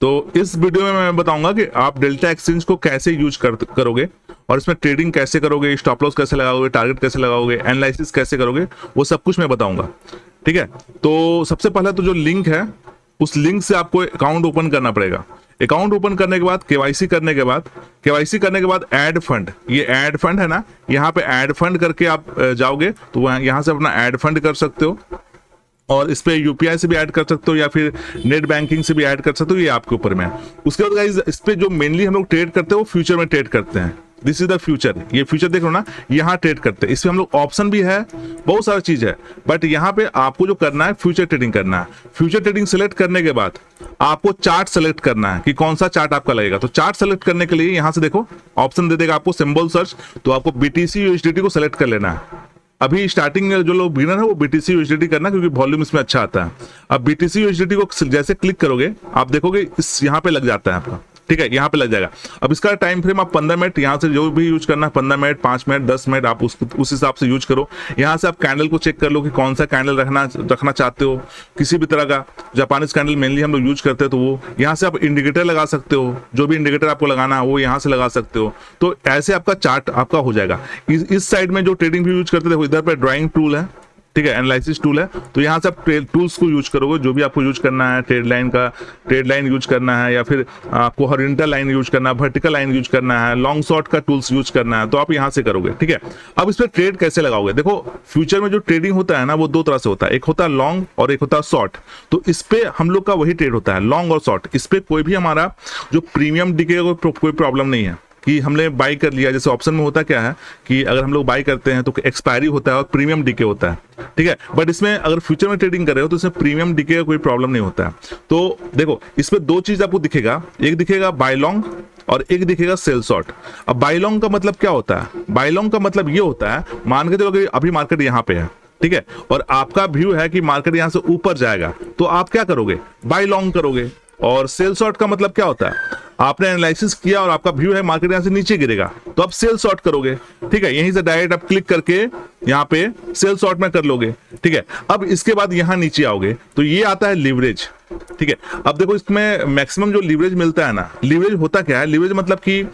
तो इस वीडियो में मैं बताऊंगा कि आप डेल्टा एक्सचेंज को कैसे यूज करोगे और इसमें ट्रेडिंग कैसे करोगे, स्टॉप लॉस कैसे लगाओगे, टारगेट कैसे लगाओगे, एनालिसिस कैसे करोगे, वो सब कुछ मैं बताऊंगा। ठीक है, तो सबसे पहले तो जो लिंक है उस लिंक से आपको अकाउंट ओपन करना पड़ेगा। अकाउंट ओपन करने के बाद केवाईसी करने के बाद ऐड फंड, ये ऐड फंड है ना, यहाँ पे ऐड फंड करके आप जाओगे तो यहाँ से अपना ऐड फंड कर सकते हो और इस पे यूपीआई से भी ऐड कर सकते हो या फिर नेट बैंकिंग से भी ऐड कर सकते हो, ये आपके ऊपर में है। उसके बाद गाइस इस पे जो मेनली हम लोग ट्रेड करते हैं वो फ्यूचर में ट्रेड करते हैं। दिस इज द फ्यूचर, ये फ्यूचर देख लो ना, यहाँ ट्रेड करते हैं। इसमें हम लोग ऑप्शन भी है, बहुत सारा चीज है, बट यहाँ पे आपको जो करना है फ्यूचर ट्रेडिंग करना है। फ्यूचर ट्रेडिंग सेलेक्ट करने के बाद आपको चार्ट सेलेक्ट करना है कि कौन सा चार्ट आपका लगेगा। तो चार्ट सेलेक्ट करने के लिए यहाँ से देखो ऑप्शन दे देगा आपको सिंबल सर्च, तो आपको बीटीसी यूएसडीटी को सेलेक्ट कर लेना है। अभी स्टार्टिंग में जो लोग बिगिनर है वो बीटीसी यूएसडीटी करना, क्योंकि वॉल्यूम इसमें अच्छा आता है। अब बीटीसी यूएसडीटी को जैसे क्लिक करोगे आप देखोगे इस यहाँ पे लग जाता है आपका, ठीक है, यहाँ पे लग जाएगा। अब इसका टाइम फ्रेम आप 15 मिनट यहाँ से जो भी यूज करना है, 15 मिनट, 5 मिनट, 10 मिनट, आप उस हिसाब से यूज करो। यहाँ से आप कैंडल को चेक कर लो कि कौन सा कैंडल रखना चाहते हो, किसी भी तरह का। जापानीज कैंडल मेनली हम लोग यूज करते हैं, तो वो यहाँ से आप इंडिकेटर लगा सकते हो, जो भी इंडिकेटर आपको लगाना है वो यहाँ से लगा सकते हो। तो ऐसे आपका चार्ट आपका हो जाएगा। इस साइड में जो ट्रेडिंग भी यूज करते थे, इधर पे ड्राइंग टूल है, ठीक है, एनालिसिस टूल है, तो यहाँ से आप टूल्स को यूज करोगे, जो भी आपको यूज करना है। ट्रेड लाइन यूज करना है, या फिर आपको हॉरिजॉन्टल लाइन यूज करना है, वर्टिकल लाइन यूज करना है, लॉन्ग शॉर्ट का टूल्स यूज करना है, तो आप यहाँ से करोगे। ठीक है, अब इस पर ट्रेड कैसे लगाओगे? देखो फ्यूचर में जो ट्रेडिंग होता है ना वो दो तरह से होता है, एक होता है लॉन्ग और एक होता है शॉर्ट। तो इस पे हम लोग का वही ट्रेड होता है, लॉन्ग और शॉर्ट। इस पे कोई भी हमारा जो प्रीमियम डिके कोई प्रॉब्लम नहीं है कि हमने बाई कर लिया। जैसे ऑप्शन में होता क्या है कि अगर हम लोग बाई करते हैं तो एक्सपायरी होता है और प्रीमियम डीके होता है, ठीक है। बट इसमें अगर फ्यूचर में ट्रेडिंग कर रहे हो तो इसमें प्रीमियम डीके का कोई प्रॉब्लम नहीं होता है। तो देखो इसमें दो चीज आपको दिखेगा, एक दिखेगा बाय लॉन्ग और एक दिखेगा सेल शॉर्ट। अब बाय लॉन्ग का मतलब क्या होता है? बाय लॉन्ग का मतलब ये होता है, मान के चलो कि अभी मार्केट यहाँ पे है, ठीक है, और आपका व्यू है कि मार्केट यहाँ से ऊपर जाएगा, तो आप क्या करोगे? बाय लॉन्ग करोगे। और सेल शॉर्ट का मतलब क्या होता है? आपने एनालिसिस किया और आपका व्यू है मार्केट यहाँ से नीचे गिरेगा, तो आप सेल शॉर्ट करोगे, ठीक है। यहीं से डायरेक्ट आप क्लिक करके यहाँ पे सेल शॉर्ट में कर लोगे, ठीक है। अब इसके बाद यहाँ नीचे आओगे तो ये आता है लीवरेज, ठीक है। अब देखो इसमें मैक्सिमम जो लीवरेज मिलता है ना, लीवरेज होता क्या है? लीवरेज मतलब कि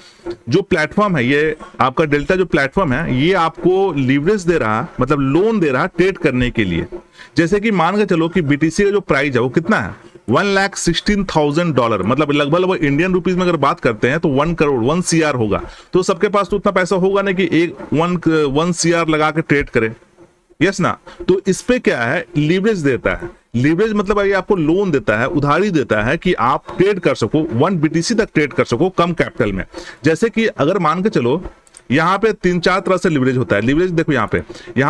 जो प्लेटफॉर्म है, ये आपका डेल्टा जो प्लेटफॉर्म है, ये आपको लीवरेज दे रहा, मतलब लोन दे रहा ट्रेड करने के लिए। जैसे कि मान के चलो कि बीटीसी का जो प्राइस है वो कितना है? $1,16,000, मतलब लगभग इंडियन रुपीज में अगर बात करते हैं तो 1 करोड़ 1 CR होगा। तो सबके पास तो उतना पैसा होगा नहीं कि एक 1 CR लगा के ट्रेड करे, यस ना। तो इस पे क्या है? लीवरेज देता है। लीवरेज मतलब ये आपको लोन देता है, उधारी देता है कि आप ट्रेड कर सको, 1 BTC तक ट्रेड कर सको कम कैपिटल में। जैसे कि अगर मान के चलो यहाँ पे 3-4 तरह से लीवरेज होता है। लीवरेज देखो यहाँ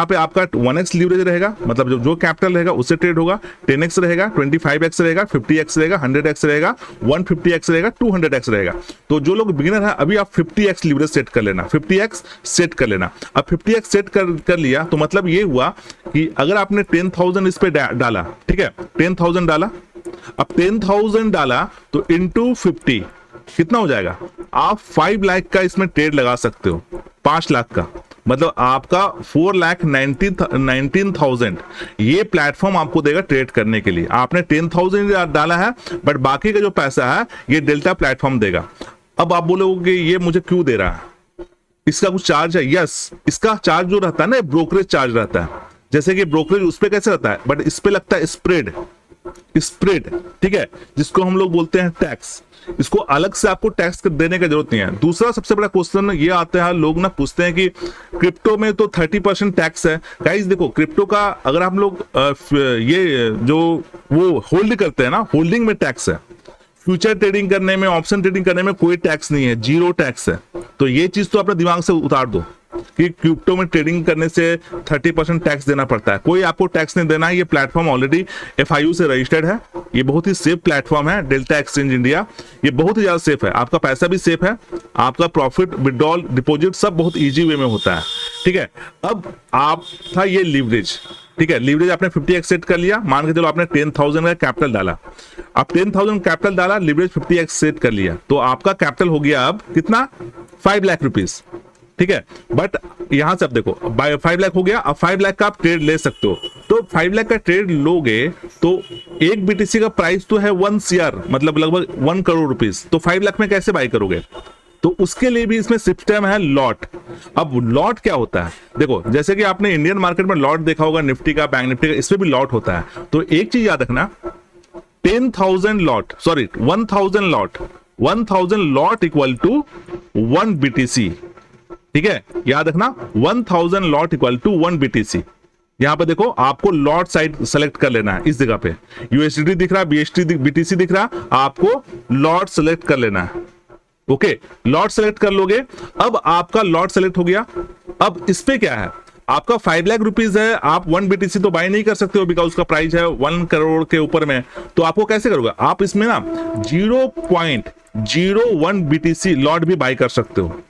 पे आपका 1x लीवरेज रहेगा, मतलब जो कैपिटल रहेगा उससे ट्रेड होगा। 10x रहेगा, 25x रहेगा, 50x रहेगा, 100x रहेगा, 150x रहेगा, 200x रहेगा। तो जो लोग बिगिनर है अभी आप 50x लीवरेज सेट कर लेना, 50x सेट कर लेना। अब 50x सेट कर लिया तो मतलब ये हुआ कि अगर आपने 10,000 इस पे डाला, ठीक है, 10,000 डाला, अब 10,000 डाला तो इंटू 50 कितना हो जाएगा? आप 5 लाख का इसमें ट्रेड लगा सकते हो, 5 लाख का, मतलब आपका 4,19,000 ये प्लेटफॉर्म आपको देगा ट्रेड करने के लिए। आपने 10,000 डाला है, बट बाकी का जो पैसा है ये डेल्टा प्लेटफॉर्म देगा। अब आप बोलोगे ये मुझे क्यों दे रहा है? इसका कुछ चार्ज है? यस, इसका चार्ज जो रहता है ना, ब्रोकरेज चार्ज रहता है। जैसे कि ब्रोकरेज उस पे कैसे रहता है, बट इस पे लगता है स्प्रेड, ठीक है, जिसको हम लोग बोलते हैं टैक्स। इसको अलग से आपको टैक्स देने की जरूरत नहीं है। दूसरा सबसे बड़ा क्वेश्चन ये आता है, लोग ना पूछते हैं कि क्रिप्टो में तो 30% टैक्स है। गाइस देखो क्रिप्टो का अगर हम लोग ये जो वो होल्ड करते हैं ना, होल्डिंग में टैक्स है। फ्यूचर ट्रेडिंग करने में, ऑप्शन ट्रेडिंग करने में कोई टैक्स नहीं है, 0 टैक्स है। तो ये चीज तो अपने दिमाग से उतार दो कि क्रिप्टो में ट्रेडिंग करने से 30% टैक्स देना पड़ता है। कोई आपको टैक्स नहीं देना है। ये प्लेटफॉर्म ऑलरेडी FIU से रजिस्टर्ड है। ये बहुत ही सेफ प्लेटफॉर्म है, डेल्टा एक्सचेंज इंडिया। ये बहुत ही ज्यादा सेफ है, आपका पैसा भी सेफ है, आपका प्रॉफिट, विड्रॉल, डिपॉजिट सब बहुत इजी वे में होता है, ठीक है। अब आप था ये लीवरेज, ठीक है, लीवरेज आपने 50x सेट कर लिया। मान के चलो आपने 10,000 का कैपिटल डाला, आप 10,000 कैपिटल डाला, लीवरेज 50x सेट कर लिया, तो आपका कैपिटल हो गया अब कितना? 5 लाख रुपीज, ठीक है। बट यहां से अब देखो 5 लाख हो गया, अब 5 लाख का आप ट्रेड ले सकते हो। तो 5 लाख का ट्रेड लोगे तो एक बीटीसी का प्राइस तो है 1 CR, मतलब लगभग 1 करोड़ रुपीस, तो 5 लाख में कैसे बाई करोगे? तो उसके लिए भी इसमें सिस्टम है लॉट। अब लॉट क्या होता है? देखो, जैसे कि आपने इंडियन मार्केट में लॉट देखा होगा, निफ्टी का, बैंक निफ्टी का, इसमें भी लॉट होता है। तो एक चीज याद रखना, 10,000 lot, sorry 1,000 lot, 1,000 lot equal to 1 BTC। ठीक है, याद रखना 1000 लॉट इक्वल टू 1 BTC। यहां पे देखो, आपको लॉट साइड सेलेक्ट कर लेना है। इस जगह पे USDT दिख रहा है, BTC दिख रहा, आपको लॉट सेलेक्ट कर लेना है। ओके, लॉट सेलेक्ट कर लोगे। अब आपका लॉट सेलेक्ट हो गया। अब इस पे क्या है, आपका 5 लाख रुपीज है, आप 1 BTC तो बाय नहीं कर सकते हो, बिकॉज उसका प्राइस है 1 करोड़ के ऊपर में। तो आपको कैसे करोगे? आप इसमें ना 0.01 BTC लॉट भी बाय कर सकते हो,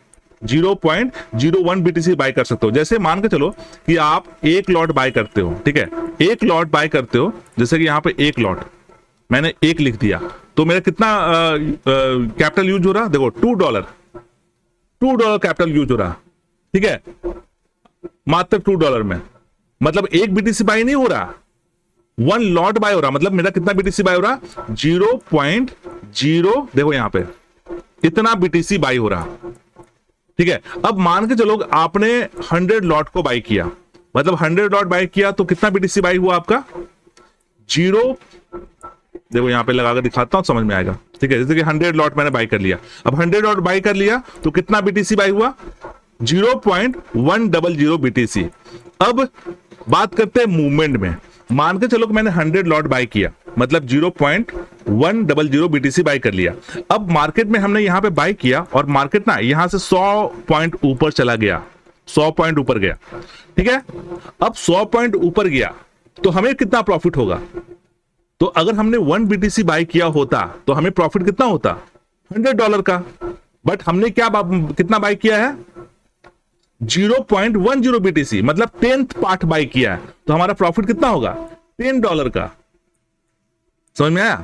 0.01 BTC बाय कर सकते हो। जैसे मान के चलो कि आप एक लॉट बाय करते हो, ठीक है, एक लॉट बाय करते हो, जैसे कि यहां पे एक लॉट मैंने एक लिख दिया, तो मेरा कितना कैपिटल यूज हो रहा? देखो, $2 कैपिटल यूज हो रहा, ठीक है, मात्र $2 में। मतलब एक BTC बाय नहीं हो रहा, 1 लॉट बाय हो रहा। मतलब मेरा कितना BTC बाय हो रहा? 0.0, देखो यहां पे इतना BTC बाय हो रहा। ठीक है, अब मान के चलो आपने 100 लॉट को बाय किया, मतलब 100 लॉट बाय किया, तो कितना BTC बाय हुआ आपका? 0, देखो यहां पे लगाकर दिखाता हूं, समझ में आएगा। ठीक है, जैसे कि 100 लॉट मैंने बाय कर लिया। अब 100 लॉट बाय कर लिया तो कितना BTC बाय हुआ? 0.100 BTC। अब बात करते हैं मूवमेंट में। मान के चलो कि मैंने 100 लॉट बाय किया, मतलब 0.100 BTC बाय कर लिया। अब मार्केट में हमने यहां पे बाय किया और मार्केट ना यहां से 100 पॉइंट ऊपर चला गया, 100 पॉइंट ऊपर गया। ठीक है, अब 100 पॉइंट ऊपर गया तो हमें कितना प्रॉफिट होगा? तो अगर हमने 1 BTC बाय किया होता तो हमें प्रॉफिट कितना होता? $100 का। बट हमने क्या कितना बाय किया है? 0.10 BTC, मतलब 10th पार्ट बाय किया है, तो हमारा प्रॉफिट कितना होगा? $10 का। समझ में आया?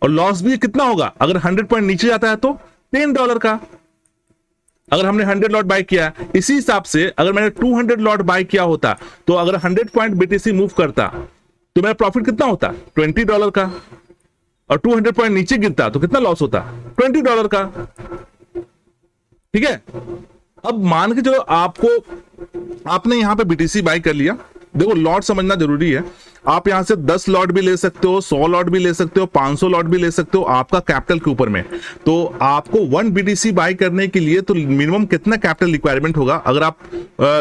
और लॉस भी कितना होगा? अगर 100 पॉइंट नीचे जाता है तो $10 का। अगर हमने 100 लॉट बाय किया, इसी हिसाब से अगर मैंने 200 लॉट बाय किया होता, तो अगर 100 पॉइंट BTC मूव करता तो मेरा प्रॉफिट कितना होता? $20 का। और 200 पॉइंट नीचे गिरता तो कितना लॉस होता? $20 का। ठीक है, अब मान के चलो आपने यहां पे BTC बाय कर लिया। देखो, लॉट समझना जरूरी है। आप यहां से 10 लॉट भी ले सकते हो, 100 लॉट भी ले सकते हो, 500 लॉट भी ले सकते हो, आपका कैपिटल के ऊपर में। तो आपको 1 BTC बाय करने के लिए तो मिनिमम कितना कैपिटल रिक्वायरमेंट होगा? अगर आप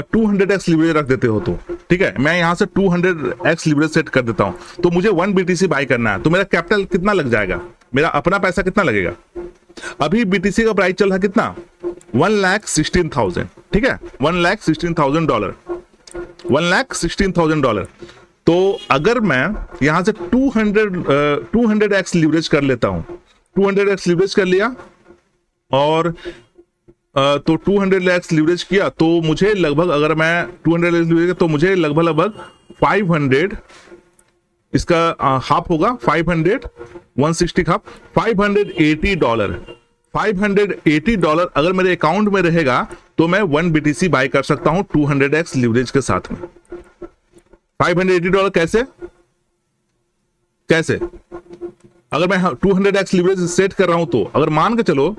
200x लीवरेज रख देते हो तो, ठीक है, मैं यहां से 200x लीवरेज सेट कर देता हूं, तो मुझे 1 BTC बाय करना है, तो मेरा कैपिटल कितना लग जाएगा? मेरा अपना पैसा कितना लगेगा? अभी BTC का प्राइस चल रहा कितना? 1,16,000। ठीक है, $1,16,000, $1,16,000। तो अगर मैं यहां से 200x लीवरेज कर लेता हूं, 200x लीवरेज कर लिया, और तो 200x लीवरेज किया तो मुझे लगभग, अगर मैं 200x लीवरेज तो मुझे लगभग 500, इसका हाफ होगा 500, 160 हाफ, $580। $580 अगर मेरे अकाउंट में रहेगा तो मैं 1 BTC बाय कर सकता हूं 200x लीवरेज के साथ में। $580 कैसे? अगर मैं 200x लीवरेज सेट कर रहा हूं, तो अगर मान के चलो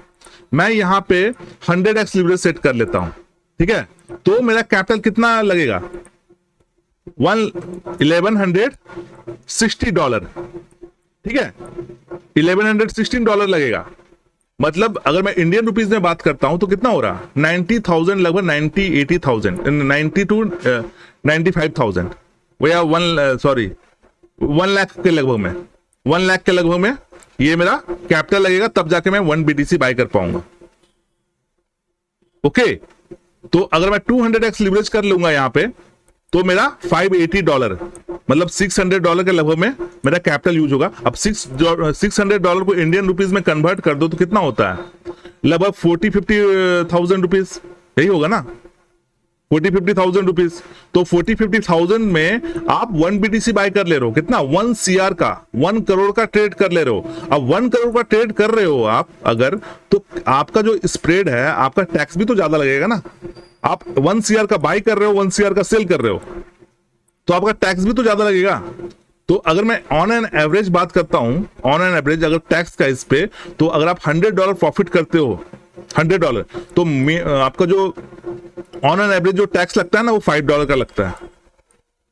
मैं यहां पे 100x लीवरेज सेट कर लेता हूं, ठीक है, तो मेरा कैपिटल कितना लगेगा? $1,160। ठीक है, $1,116 लगेगा। मतलब अगर मैं इंडियन रुपीज में बात करता हूं तो कितना हो रहा? 90,000, लगभग 80,000, 90 to 95,000, या 1 लाख के लगभग में, 1 लाख के लगभग में ये मेरा कैपिटल लगेगा, तब जाके मैं 1 BTC बाय कर पाऊंगा। ओके, तो अगर मैं 200x लीवरेज कर लूंगा यहां पे, तो मेरा $580, मतलब $600 के लगभग में मेरा कैपिटल यूज होगा। अब $600 को इंडियन रुपीज में कन्वर्ट कर दो तो कितना होता है? लगभग 40-50,000 रुपीज, यही होगा ना, 40-50,000 रुपीज। तो 40-50,000 में आप 1 BTC बाय कर ले रहे हो, कितना? 1 CR का, 1 करोड़ का ट्रेड कर ले रहे हो। अब 1 करोड़ का ट्रेड कर रहे हो आप अगर, तो आपका जो स्प्रेड है, आपका टैक्स भी तो ज्यादा लगेगा ना। आप 1 CR का बाय कर रहे हो, 1 CR का सेल कर रहे हो, तो आपका टैक्स भी तो ज्यादा लगेगा। तो अगर मैं ऑन एन एवरेज बात करता हूं, ऑन एन एवरेज अगर टैक्स का इस पे, तो अगर आप $100 प्रॉफिट करते हो, $100, तो आपका जो ऑन एन एवरेज जो टैक्स लगता है ना वो $5 का लगता है,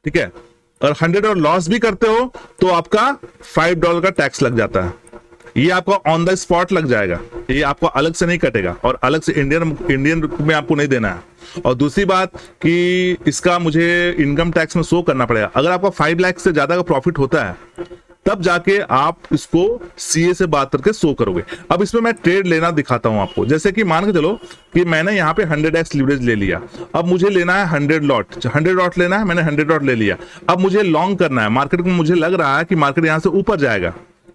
ठीक है। और $100 लॉस भी करते हो तो आपका $5 का टैक्स लग जाता है। ये आपका ऑन द स्पॉट लग जाएगा, ये आपको अलग से नहीं कटेगा और अलग से इंडियन में आपको नहीं देना है। और दूसरी बात कि इसका मुझे इनकम टैक्स में शो करना पड़ेगा। अगर आपका 5 लाख से ज्यादा का प्रॉफिट होता है तब जाके आप इसको सीए से बात करके शो करोगे। अब इसमें मैं ट्रेड लेना दिखाता हूं आपको। जैसे कि मान के चलो कि मैंने यहाँ पे 100x लीवरेज ले लिया, अब मुझे लेना है 100 लॉट लेना है, मैंने 100 लॉट ले लिया। अब मुझे लॉन्ग करना है, मार्केट में मुझे लग रहा है कि मार्केट यहाँ से ऊपर जाएगा,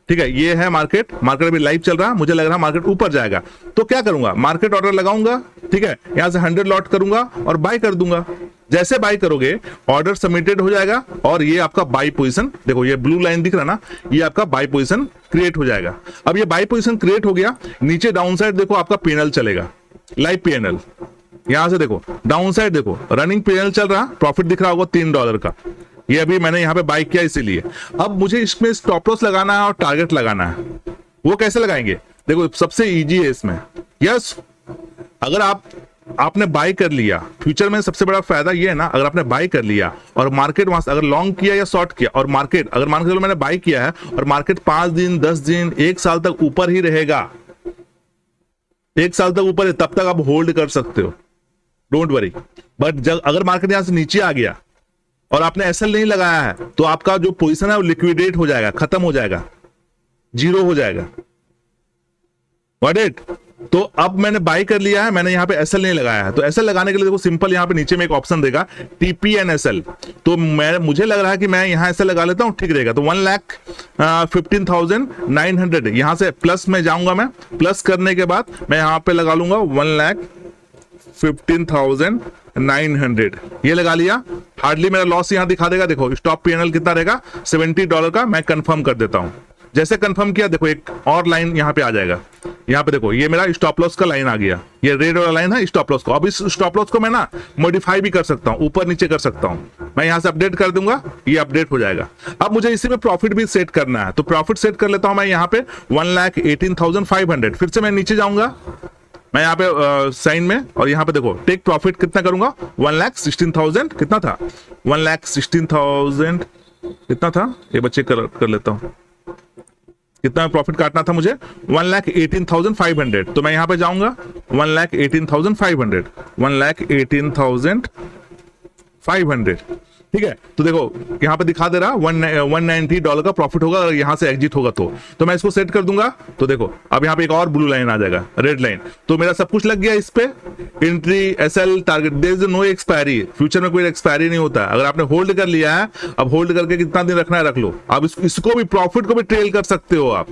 ठीक है। ये है मार्केट अभी लाइव चल रहा है, मुझे लग रहा है मार्केट ऊपर जाएगा, तो क्या करूंगा, मार्केट ऑर्डर लगाऊंगा, ठीक है। यहां से 100 लॉट करूंगा और बाय कर दूंगा। जैसे बाय करोगे ऑर्डर सबमिटेड हो जाएगा और ये आपका बाय पोजीशन, देखो ये ब्लू लाइन दिख रहा ना, ये आपका बाय पोजीशन क्रिएट हो जाएगा। अब ये बाय पोजीशन क्रिएट हो गया, नीचे डाउन साइड देखो आपका पीएनएल चलेगा, लाइव पीएनएल। यहां से देखो डाउन साइड देखो रनिंग पीएनएल चल रहा, प्रॉफिट दिख रहा होगा $3 का। ये अभी मैंने यहाँ पे बाय किया इसीलिए। अब मुझे इसमें स्टॉप लॉस लगाना है और टारगेट लगाना है। वो कैसे लगाएंगे, देखो सबसे इजी है इसमें। यस, अगर आपने बाय कर लिया, फ्यूचर में सबसे बड़ा फायदा ये है ना, अगर आपने बाय कर लिया और मार्केट वहां से अगर लॉन्ग किया या शॉर्ट किया और मार्केट अगर मान के चलो मैंने बाय किया है और मार्केट 5 दिन 10 दिन 1 साल तक ऊपर ही रहेगा, 1 साल तक ऊपर है, तब तक आप होल्ड कर सकते हो, डोंट वरी। बट जब अगर मार्केट यहां से नीचे आ गया और आपने एसएल नहीं लगाया है तो आपका जो पोजीशन है वो लिक्विडेट हो जाएगा, खत्म हो जाएगा, जीरो हो जाएगा। Got it? तो अब मैंने बाय कर लिया है, मैंने यहाँ पे एसएल नहीं लगाया है, तो एसएल लगाने के लिए देखो सिंपल यहाँ पे नीचे में एक ऑप्शन देगा TPNSL। तो मुझे लग रहा है कि मैं यहाँ एसएल लगा लेता हूँ, ठीक रहेगा। तो 1,15,900 यहाँ से प्लस में जाऊंगा, मैं प्लस करने के बाद मैं यहाँ पे लगा लूंगा 1,15,900, ये लगा लिया। हार्डली मेरा लॉस यहाँ दिखा देगा, देखो स्टॉप पीएनएल कितना रहेगा $70 का। मैं कंफर्म कर देता हूं। जैसे कंफर्म किया देखो एक और लाइन यहाँ पे आ जाएगा, यहाँ पे देखो ये मेरा स्टॉप लॉस का लाइन आ गया, ये रेड वाला लाइन है स्टॉप लॉस को। अब इस स्टॉप लॉस को मैं ना मॉडिफाई भी कर सकता हूँ, ऊपर नीचे कर सकता हूँ। मैं यहाँ से अपडेट कर दूंगा, ये अपडेट हो जाएगा। अब मुझे इसी में प्रॉफिट भी सेट करना है, तो प्रॉफिट सेट कर लेता हूँ मैं यहाँ पे 1,18,500। फिर से मैं नीचे जाऊंगा, मैं यहाँ पे साइन में, और यहाँ पे देखो टेक प्रॉफिट कितना करूंगा 1,16,000, कितना था 1,16,000 कितना था, ये बच्चे कर लेता हूं, कितना प्रॉफिट काटना था मुझे 1,18,500। तो मैं यहाँ पे जाऊंगा 1,18,500, 1,18,500, ठीक है। तो देखो यहाँ पे दिखा दे रहा $190 का प्रॉफिट होगा अगर यहाँ से एग्जिट होगा तो मैं इसको सेट कर दूंगा। तो देखो अब यहाँ पे एक और ब्लू लाइन आ जाएगा, रेड लाइन। तो मेरा सब कुछ लग गया इस पे, entry SL target, there is no expiry. Future में कोई एक्सपायरी नहीं होता। अगर आपने होल्ड कर लिया है, अब होल्ड करके कितना दिन रखना है रख लो। अब इसको भी प्रॉफिट को भी ट्रेल कर सकते हो, आप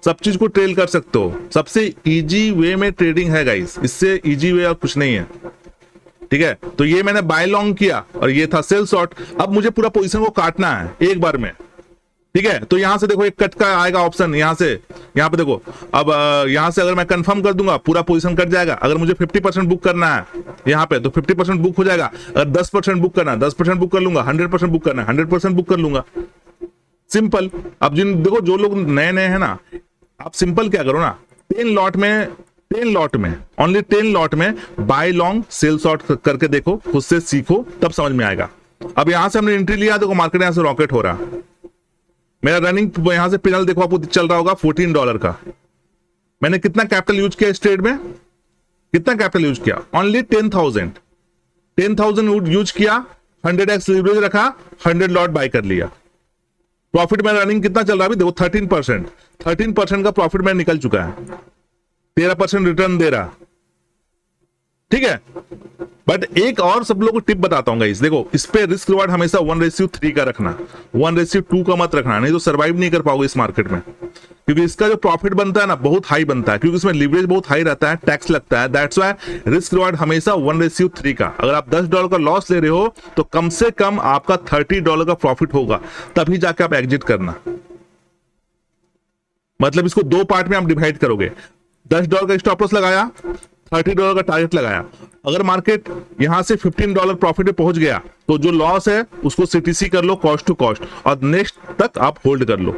सब चीज को ट्रेल कर सकते हो। सबसे इजी वे में ट्रेडिंग है गाइस, इससे इजी वे और कुछ नहीं है, ठीक है। तो ये मैंने बाय लॉन्ग किया और ये था सेल शॉर्ट। अब मुझे पूरा पोजीशन को काटना है एक बार में, ठीक है। तो यहां से देखो एक कट का आएगा ऑप्शन, यहां से यहां पे देखो। अब यहां से अगर मैं कंफर्म कर दूंगा पूरा पोजीशन कट जाएगा। अगर मुझे 50% बुक करना है यहां पे तो 50% बुक हो जाएगा। अगर 10% बुक करना है 10% बुक कर लूंगा, 100% बुक करना है 100% बुक कर लूंगा, सिंपल। अब देखो जो लोग नए नए हैं ना, आप सिंपल क्या करो ना, 10 लॉट में ओनली 10 लॉट में बाय लॉन्ग सेल शॉर्ट करके देखो, खुद से सीखो, तब समझ में आएगा। अब यहां से हमने एंट्री लिया, देखो मार्केट यहां से रॉकेट हो रहा। मेरा रनिंग यहां से पिनल देखो आपको चल रहा होगा $14 का। मैंने कितना कैपिटल यूज किया इस ट्रेड में, कितना कैपिटल यूज किया, ओनली 10,000 यूज किया, 100x लीवरेज रखा, 100 लॉट बाय कर लिया। प्रॉफिट में रनिंग कितना चल रहा है अभी देखो 13% का प्रॉफिट में निकल चुका है, 13% रिटर्न दे रहा, ठीक है। बट एक और सब लोगों को टिप बताता हूँ गाइस, देखो इस पे रिस्क रिवार्ड हमेशा 1:3 का रखना, 1:2 का मत रखना, नहीं तो सर्वाइव नहीं कर पाओगे इस मार्केट में। क्योंकि इसका जो प्रॉफिट बनता है ना बहुत हाई बनता है, क्योंकि इसमें लीवरेज बहुत हाई रहता है, टैक्स लगता है। दैट्स व्हाई रिस्क रिवार्ड हमेशा 1:3 का। अगर आप $10 का लॉस ले रहे हो तो कम से कम आपका $30 का प्रॉफिट होगा, तभी जाके आप एग्जिट करना। मतलब इसको 2 पार्ट में आप डिवाइड करोगे। $10 का स्टॉप लॉस लगाया, $30 का टारगेट लगाया, अगर मार्केट यहां से $15 प्रॉफिट पे पहुंच गया तो जो लॉस है उसको सीटीसी कर लो, कॉस्ट टू कॉस्ट, और नेक्स्ट तक आप होल्ड कर लो।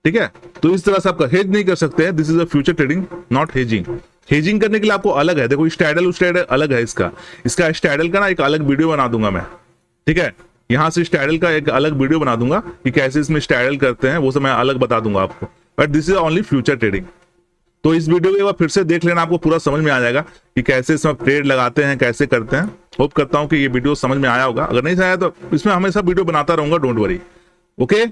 ठीक है, तो इस तरह से आपका हेज नहीं कर सकते हैं। This is a future trading, not hedging. Hedging करने के लिए आपको अलग है, देखो स्टैडल स्टैडल अलग है, इसका स्टैडल का ना एक अलग वीडियो बना दूंगा मैं। ठीक है, यहां से स्टैडल का एक अलग वीडियो बना दूंगा कि कैसे इसमें स्टैडल करते हैं, वो सब मैं अलग बता दूंगा आपको, but this is only future trading. तो इस वीडियो को एक बार फिर से देख लेना, आपको पूरा समझ में आ जाएगा कि कैसे इसमें ट्रेड लगाते हैं, कैसे करते हैं। होप करता हूं कि ये वीडियो समझ में आया होगा, अगर नहीं आया तो इसमें हमेशा वीडियो बनाता रहूंगा, डोंट वरी। ओके।